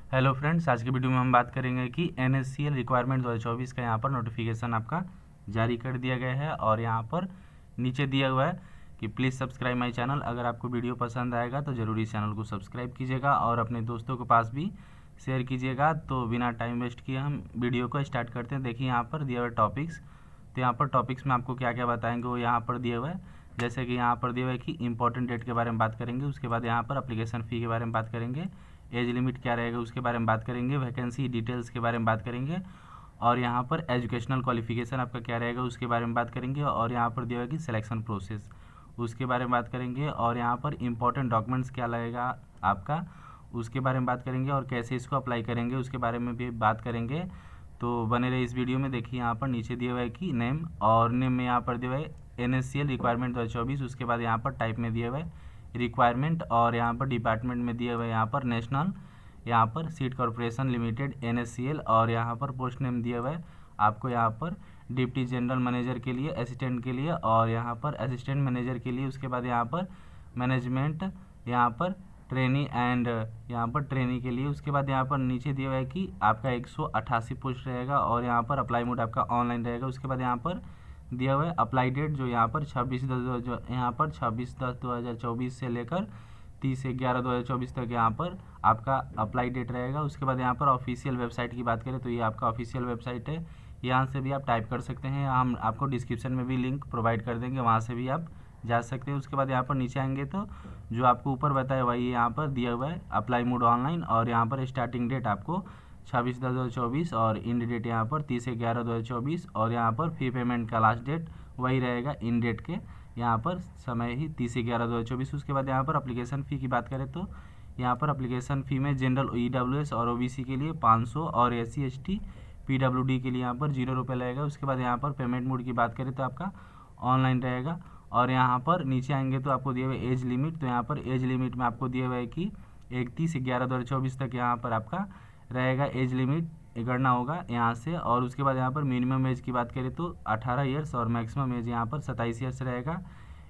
Hello friends, आज की video में हम बात करेंगे कि NSCL रिक्वायरमेंट 2024 का यहाँ पर नोटिफिकेशन आपका जारी कर दिया गया है और यहाँ पर नीचे दिया हुआ है कि प्लीज़ सब्सक्राइब माय चैनल। अगर आपको वीडियो पसंद आएगा तो ज़रूर इस चैनल को सब्सक्राइब कीजिएगा और अपने दोस्तों के पास भी शेयर कीजिएगा। तो बिना टाइम वेस्ट किए हम वीडियो को स्टार्ट करते हैं। देखिए यहाँ पर दिया हुआ टॉपिक्स, तो यहाँ पर टॉपिक्स में आपको क्या क्या बताएंगे वो यहाँ पर दिया हुआ है। जैसे कि यहाँ पर दिया हुआ है कि इंपॉर्टेंट डेट के बारे में बात करेंगे, उसके बाद यहाँ पर अप्लीकेशन फ़ी के बारे में बात करेंगे, एज लिमिट क्या रहेगा उसके बारे में बात करेंगे, वैकेंसी डिटेल्स के बारे में बात करेंगे और यहाँ पर एजुकेशनल क्वालिफिकेशन आपका क्या रहेगा उसके बारे में बात करेंगे और यहाँ पर दिया हुआ है कि सिलेक्शन प्रोसेस उसके बारे में बात करेंगे और यहाँ पर इंपॉर्टेंट डॉक्यूमेंट्स क्या लगेगा आपका उसके बारे में बात करेंगे और कैसे इसको अप्लाई करेंगे उसके बारे में भी बात करेंगे। तो बने रहे इस वीडियो में। देखिए यहाँ पर नीचे दिया हुआ है कि नेम, और नेम में यहाँ पर दिया हुआ है NSCL रिक्वायरमेंट 2024, उसके बाद यहाँ पर टाइप में दिया हुआ है रिक्वायरमेंट और यहाँ पर डिपार्टमेंट में दिया हुआ है यहाँ पर नेशनल, यहाँ पर सीड कॉर्पोरेशन लिमिटेड NSCL और यहाँ पर पोस्ट नेम दिया हुआ है आपको यहाँ पर डिप्टी जनरल मैनेजर के लिए, असिस्टेंट के लिए और यहाँ पर असिस्टेंट मैनेजर के लिए। उसके बाद यहाँ पर मैनेजमेंट, यहाँ पर ट्रेनी एंड यहाँ पर ट्रेनी के लिए। उसके बाद यहाँ पर नीचे दिया हुआ है कि आपका 188 पोस्ट रहेगा और यहाँ पर अप्लाई मोड आपका ऑनलाइन रहेगा। उसके बाद यहाँ पर दिया हुआ है अप्लाई डेट जो यहाँ पर 26/10/2024 से लेकर 30/11/2024 तक यहाँ पर आपका अप्लाई डेट रहेगा। उसके बाद यहाँ पर ऑफिशियल वेबसाइट की बात करें तो ये आपका ऑफिशियल वेबसाइट है, यहाँ से भी आप टाइप कर सकते हैं, हम आपको डिस्क्रिप्शन में भी लिंक प्रोवाइड कर देंगे, वहाँ से भी आप जा सकते हैं। उसके बाद यहाँ पर नीचे आएंगे तो जो आपको ऊपर बताया वही यहाँ पर दिया हुआ है अप्लाई मोड ऑनलाइन और यहाँ पर स्टार्टिंग डेट आपको 26/10/2024 और इन डेट यहाँ पर 30/11/2024 और यहाँ पर फी पेमेंट का लास्ट डेट वही रहेगा इन डेट के यहाँ पर समय ही 30/11/2024। उसके बाद यहाँ पर अप्लीकेशन फ़ी की बात करें तो यहाँ पर अप्लीकेशन फ़ी में जनरल EWS और OBC के लिए 500 और SC ST PWD के लिए यहाँ पर 0 रुपये लगेगा। उसके बाद यहाँ पर पेमेंट मोड की बात करें तो आपका ऑनलाइन रहेगा और यहाँ पर नीचे आएंगे तो आपको दिया हुआ है एज लिमिट, तो यहाँ पर एज लिमिट में आपको दिया हुआ है कि 31/11/2024 तक यहाँ पर आपका रहेगा एज लिमिट गणना होगा यहाँ से। और उसके बाद यहाँ पर मिनिमम एज की बात करें तो 18 ईयर्स और मैक्सिमम एज यहाँ पर 27 ईयर्स रहेगा।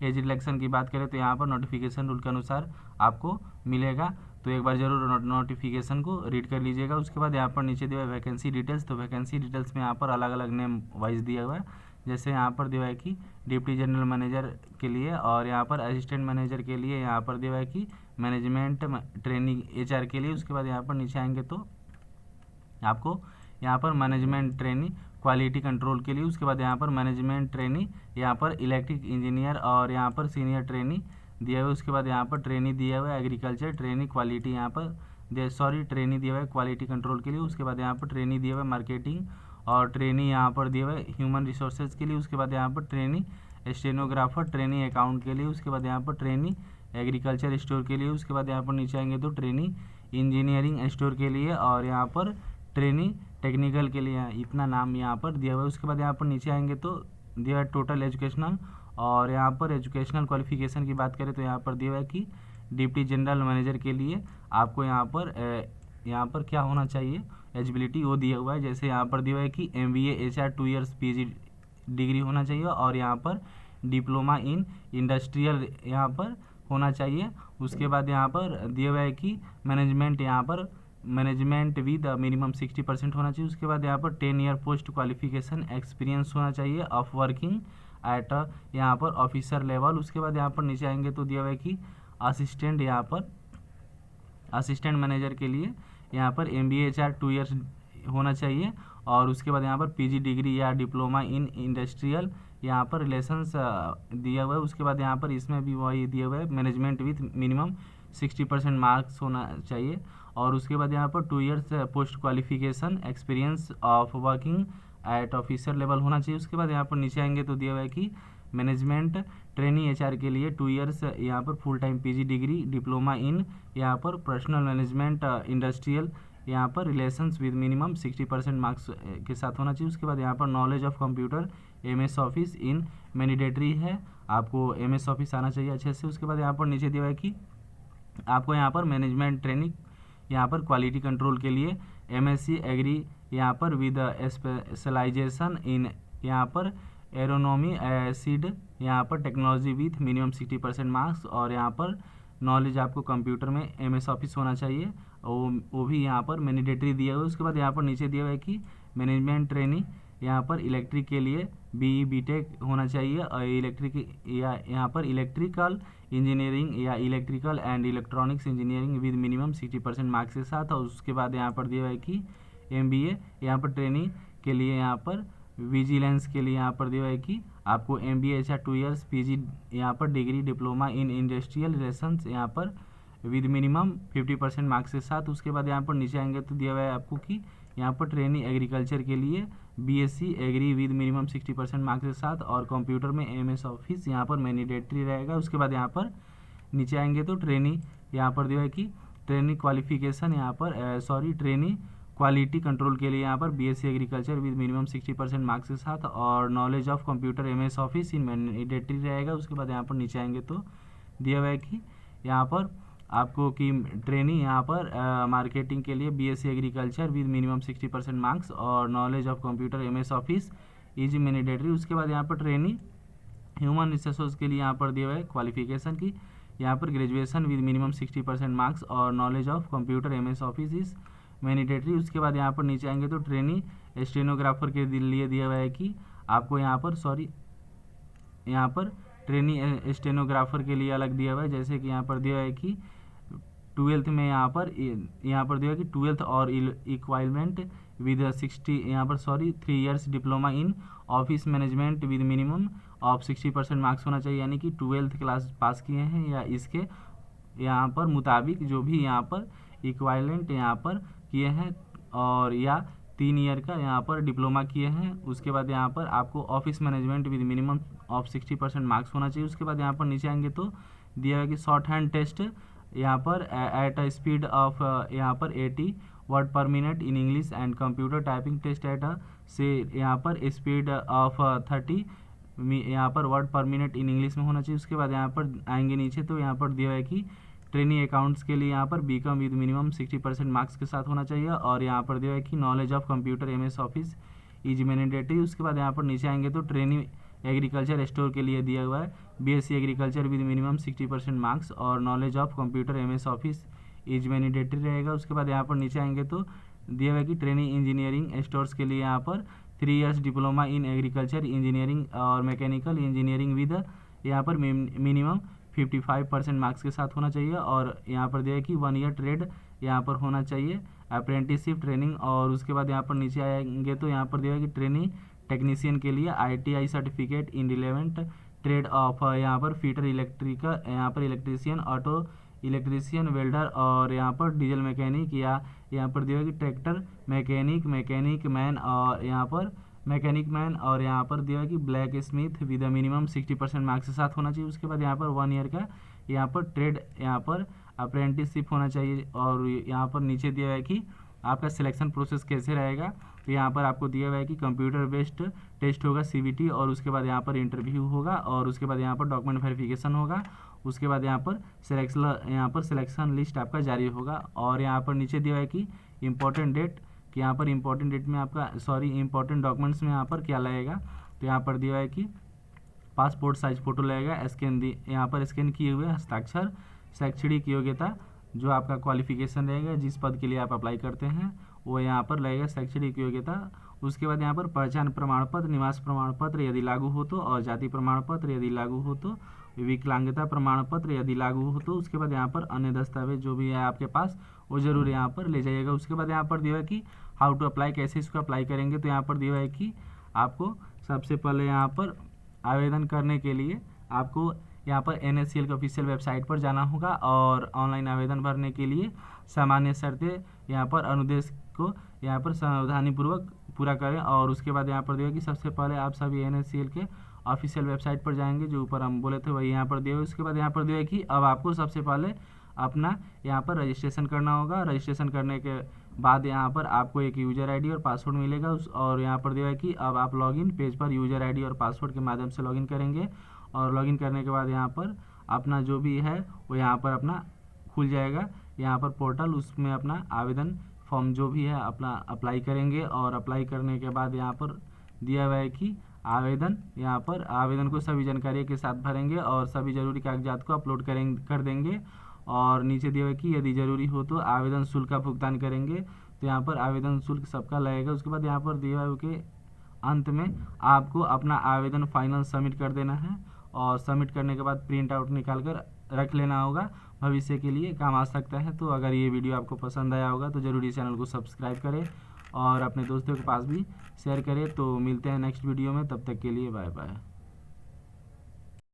एज रिलैक्सन की बात करें तो यहाँ पर नोटिफिकेशन रूल के अनुसार आपको मिलेगा, तो एक बार जरूर नोटिफिकेशन को रीड कर लीजिएगा। उसके बाद यहाँ पर नीचे दिया हुआ है वैकेंसी डिटेल्स, तो वैकेंसी डिटेल्स में यहाँ पर अलग अलग नेम वाइज दिया हुआ है। जैसे यहाँ पर दिया हुआ है कि डिप्टी जनरल मैनेजर के लिए और यहाँ पर असिस्टेंट मैनेजर के लिए, यहाँ पर दिया हुआ है कि मैनेजमेंट ट्रेनिंग HR के लिए। उसके बाद यहाँ पर नीचे आएंगे तो आपको यहाँ पर मैनेजमेंट ट्रेनी क्वालिटी कंट्रोल के लिए। उसके बाद यहाँ पर मैनेजमेंट ट्रेनी, यहाँ पर इलेक्ट्रिक इंजीनियर और यहाँ पर सीनियर ट्रेनी दिया हुआ है। उसके बाद यहाँ पर ट्रेनी दिया हुआ है एग्रीकल्चर ट्रेनी क्वालिटी, यहाँ पर ट्रेनी दिया हुआ है क्वालिटी कंट्रोल के लिए। उसके बाद यहाँ पर ट्रेनी दिया हुआ है मार्केटिंग और ट्रेनी यहाँ पर दिया हुआ है ह्यूमन रिसोर्सेज के लिए। उसके बाद यहाँ पर ट्रेनी स्टेनोग्राफर ट्रेनी अकाउंट के लिए। उसके बाद यहाँ पर ट्रेनी एग्रीकल्चर स्टोर के लिए। उसके बाद यहाँ पर नीचे आएंगे तो ट्रेनी इंजीनियरिंग स्टोर के लिए और यहाँ पर ट्रेनी टेक्निकल के लिए, इतना नाम यहाँ पर दिया हुआ है। उसके बाद यहाँ पर नीचे आएंगे तो दिया है टोटल एजुकेशनल और यहाँ पर एजुकेशनल क्वालिफिकेशन की बात करें तो यहाँ पर दिया हुआ है कि डिप्टी जनरल मैनेजर के लिए आपको यहाँ पर क्या होना चाहिए एलिजिबिलिटी वो दिया हुआ है। जैसे यहाँ पर दिया हुआ है कि MBA HR 2 years PG degree होना चाहिए और यहाँ पर डिप्लोमा इन इंडस्ट्रियल यहाँ पर होना चाहिए। उसके बाद यहाँ पर दिया हुआ है कि मैनेजमेंट, यहाँ पर मैनेजमेंट विद मिनिमम 60% होना चाहिए। उसके बाद यहाँ पर 10 ईयर पोस्ट क्वालिफिकेशन एक्सपीरियंस होना चाहिए ऑफ वर्किंग एट यहाँ पर ऑफिसर लेवल। उसके बाद यहाँ पर नीचे आएंगे तो दिया हुआ है कि असिस्टेंट, यहाँ पर असिस्टेंट मैनेजर के लिए यहाँ पर MBA HR 2 ईयर्स होना चाहिए और उसके बाद यहाँ पर PG डिग्री या डिप्लोमा इन इंडस्ट्रियल यहाँ पर रिलेशंस दिया हुआ है। उसके बाद यहाँ पर इसमें भी वही दिया हुआ है मैनेजमेंट विथ मिनिमम 60% मार्क्स होना चाहिए और उसके बाद यहाँ पर 2 years post qualification experience of working at officer level होना चाहिए। उसके बाद यहाँ पर नीचे आएंगे तो दिया हुआ है कि मैनेजमेंट ट्रेनी HR के लिए 2 ईयर्स यहाँ पर full time PG degree diploma in यहाँ पर पर्सनल मैनेजमेंट इंडस्ट्रियल यहाँ पर रिलेशंस विद मिनिमम 60% मार्क्स के साथ होना चाहिए। उसके बाद यहाँ पर knowledge of computer MS office in mandatory है, आपको MS ऑफिस आना चाहिए अच्छे से। उसके बाद यहाँ पर नीचे दिया हुआ है कि आपको यहाँ पर मैनेजमेंट ट्रेनिंग यहाँ पर क्वालिटी कंट्रोल के लिए MSc एग्री यहाँ पर विद स्पेशलाइजेशन इन यहाँ पर एरोनॉमी सीड यहाँ पर टेक्नोलॉजी विथ मिनिमम 60% मार्क्स और यहाँ पर नॉलेज आपको कंप्यूटर में MS ऑफिस होना चाहिए, वो भी यहाँ पर मैंडेटरी दिया हुआ है। उसके बाद यहाँ पर नीचे दिया हुआ है कि मैनेजमेंट ट्रेनिंग यहाँ पर इलेक्ट्रिक के लिए BE BTech होना चाहिए, और इलेक्ट्रिक या यहाँ पर इलेक्ट्रिकल इंजीनियरिंग या electrical and electronics engineering with minimum 60% marks के साथ। और उसके बाद यहाँ पर दिया हुआ है कि MBA यहाँ पर ट्रेनिंग के लिए यहाँ पर विजिलेंस के लिए यहाँ पर दिया हुआ है कि आपको MBA अच्छा 2 ईयर्स, PG यहाँ पर degree diploma in industrial relations यहाँ पर विद मिनिमम 50% मार्क्स के साथ। उसके बाद यहाँ पर नीचे आएंगे तो दिया हुआ है आपको कि यहाँ पर ट्रेनिंग एग्रीकल्चर के लिए BSc agri with minimum 60% marks के साथ, और कंप्यूटर में MS ऑफिस यहाँ पर मैंडेटरी रहेगा। उसके बाद यहाँ पर नीचे आएंगे तो ट्रेनिंग यहाँ पर दिया है कि ट्रेनिंग क्वालिफिकेशन यहाँ पर ट्रेनिंग क्वालिटी कंट्रोल के लिए यहाँ पर BSc agriculture with minimum 60% marks के साथ, और knowledge of computer MS office in mandatory रहेगा। उसके बाद यहाँ पर नीचे आएंगे तो दिया हुआ है कि यहाँ पर आपको कि ट्रेनिंग यहाँ पर मार्केटिंग के लिए BSc agriculture with minimum 60% marks, और knowledge of computer MS office is mandatory. उसके बाद यहाँ पर ट्रेनिंग ह्यूमन रिसोर्स के लिए यहाँ पर दिया हुआ है क्वालिफिकेशन की यहाँ पर ग्रेजुएशन विद मिनिमम 60% मार्क्स, और knowledge of computer MS office is mandatory. उसके बाद यहाँ पर नीचे आएंगे तो ट्रेनिंग स्टेनोग्राफर के लिए दिया हुआ है कि आपको यहाँ पर ट्रेनिंग स्टेनोग्राफर के लिए अलग दिया हुआ है, जैसे कि यहाँ पर दिया हुआ है कि 12th में यहाँ पर दिया हुआ है कि 12th और equivalent with 3 years diploma in office management with minimum of 60% marks होना चाहिए, यानी कि 12th क्लास पास किए हैं या इसके यहाँ पर मुताबिक जो भी यहाँ पर इक्वाइलेंट यहाँ पर किए हैं, और या 3 ईयर का यहाँ पर डिप्लोमा किए हैं। उसके बाद यहाँ पर आपको office management with minimum of 60% marks होना चाहिए। उसके बाद यहाँ पर नीचे आएंगे तो दिया है कि शॉर्ट हैंड टेस्ट यहाँ पर एट अ स्पीड ऑफ यहाँ पर 80 word per minute in English, and computer typing test at से यहाँ पर स्पीड ऑफ 30 यहाँ पर word per minute in English में होना चाहिए। उसके बाद यहाँ पर आएंगे नीचे तो यहाँ पर दिया है कि ट्रेनिंग अकाउंट्स के लिए यहाँ पर BCom विद मिनिमम 60% मार्क्स के साथ होना चाहिए, और यहाँ पर दिया है कि knowledge of computer MS office is mandatory. उसके बाद यहाँ पर नीचे आएंगे तो ट्रेनिंग एग्रीकल्चर स्टोर के लिए दिया हुआ है BSc agriculture with minimum 60% marks, और knowledge of computer MS office is mandatory रहेगा। उसके बाद यहाँ पर नीचे आएंगे तो दिया हुआ है कि ट्रेनिंग इंजीनियरिंग स्टोर्स के लिए यहाँ पर 3 years diploma in agriculture engineering और मैकेनिकल इंजीनियरिंग विद यहाँ पर मिनिमम 55% मार्क्स के साथ होना चाहिए, और यहाँ पर दिया है कि 1 ईयर ट्रेड यहाँ पर होना चाहिए अप्रेंटिसशिप ट्रेनिंग। और उसके बाद यहाँ पर नीचे आएंगे तो यहाँ पर दिया है कि ट्रेनिंग टेक्नीशियन के लिए ITI certificate in relevant trade off यहाँ पर फीटर इलेक्ट्रिकल यहाँ पर इलेक्ट्रीशियन, ऑटो इलेक्ट्रीशियन, वेल्डर, और यहाँ पर डीजल मैकेनिक, या यहाँ पर दिया है कि ट्रैक्टर मैकेनिक, मैकेनिक मैन, और यहाँ पर मैकेनिक मैन, और यहाँ पर दिया है कि black Smith with minimum 60% marks के साथ होना चाहिए। उसके बाद यहाँ पर 1 ईयर का यहाँ पर ट्रेड यहाँ पर अप्रेंटिसशिप होना चाहिए। और यहाँ पर नीचे दिया है कि आपका सिलेक्शन प्रोसेस कैसे रहेगा, तो यहाँ पर आपको दिया हुआ है कि कंप्यूटर बेस्ड टेस्ट होगा CBT, और उसके बाद यहाँ पर इंटरव्यू होगा, और उसके बाद यहाँ पर डॉक्यूमेंट वेरिफिकेशन होगा। उसके बाद यहाँ पर सिलेक्शन लिस्ट आपका जारी होगा। और यहाँ पर नीचे दिया है कि इंपॉर्टेंट डेट, कि यहाँ पर इंपॉर्टेंट डेट में आपका इंपॉर्टेंट डॉक्यूमेंट्स में यहाँ पर क्या लगेगा, तो यहाँ पर दिया है कि पासपोर्ट साइज फ़ोटो लगेगा, यहाँ पर स्कैन किए हुए हस्ताक्षर, शैक्षणिक योग्यता जो आपका क्वालिफिकेशन रहेगा, जिस पद के लिए आप अप्लाई करते हैं वो यहाँ पर लगेगा शैक्षणिक योग्यता। उसके बाद यहाँ पर पहचान प्रमाण पत्र, निवास प्रमाण पत्र यदि लागू हो तो, और जाति प्रमाण पत्र यदि लागू हो तो, विकलांगता प्रमाण पत्र यदि लागू हो तो। उसके बाद यहाँ पर अन्य दस्तावेज जो भी है आपके पास वो जरूर यहाँ पर ले जाइएगा। उसके बाद यहाँ पर दिया है कि हाउ टू अप्लाई, कैसे इसको अप्लाई करेंगे, तो यहाँ पर दिया है कि आपको सबसे पहले यहाँ पर आवेदन करने के लिए आपको यहाँ पर NSCL के ऑफिशियल वेबसाइट पर जाना होगा, और ऑनलाइन आवेदन भरने के लिए सामान्य शर्तें यहाँ पर अनुदेश को यहाँ पर सावधानीपूर्वक पूरा करें। और उसके बाद यहाँ पर दिया कि सबसे पहले आप सभी NSCL के ऑफिशियल वेबसाइट पर जाएंगे, जो ऊपर हम बोले थे वही यहाँ पर दिया। उसके बाद यहाँ पर दिया कि अब आपको सबसे पहले अपना यहाँ पर रजिस्ट्रेशन करना होगा। रजिस्ट्रेशन करने के बाद यहाँ पर आपको एक यूज़र ID और पासवर्ड मिलेगा। और यहाँ पर दिया है कि अब आप लॉगिन पेज पर यूज़र ID और पासवर्ड के माध्यम से लॉगिन करेंगे, और लॉगिन करने के बाद यहाँ पर अपना जो भी है वो यहाँ पर अपना खुल जाएगा यहाँ पर पोर्टल, उसमें अपना आवेदन फॉर्म जो भी है अपना अप्लाई करेंगे। और अप्लाई करने के बाद यहाँ पर दिया हुआ है कि आवेदन को सभी जानकारी के साथ भरेंगे, और सभी ज़रूरी कागजात को अपलोड कर देंगे। और नीचे दिया हुआ है कि यदि ज़रूरी हो तो आवेदन शुल्क का भुगतान करेंगे, तो यहाँ पर आवेदन शुल्क सबका लगेगा। उसके बाद यहाँ पर दिया हुआ है कि अंत में आपको अपना आवेदन फाइनल सबमिट कर देना है, और सबमिट करने के बाद प्रिंट आउट निकाल कर रख लेना होगा, भविष्य के लिए काम आ सकता है। तो अगर ये वीडियो आपको पसंद आया होगा तो ज़रूर इस चैनल को सब्सक्राइब करें और अपने दोस्तों के पास भी शेयर करें। तो मिलते हैं नेक्स्ट वीडियो में, तब तक के लिए बाय बाय।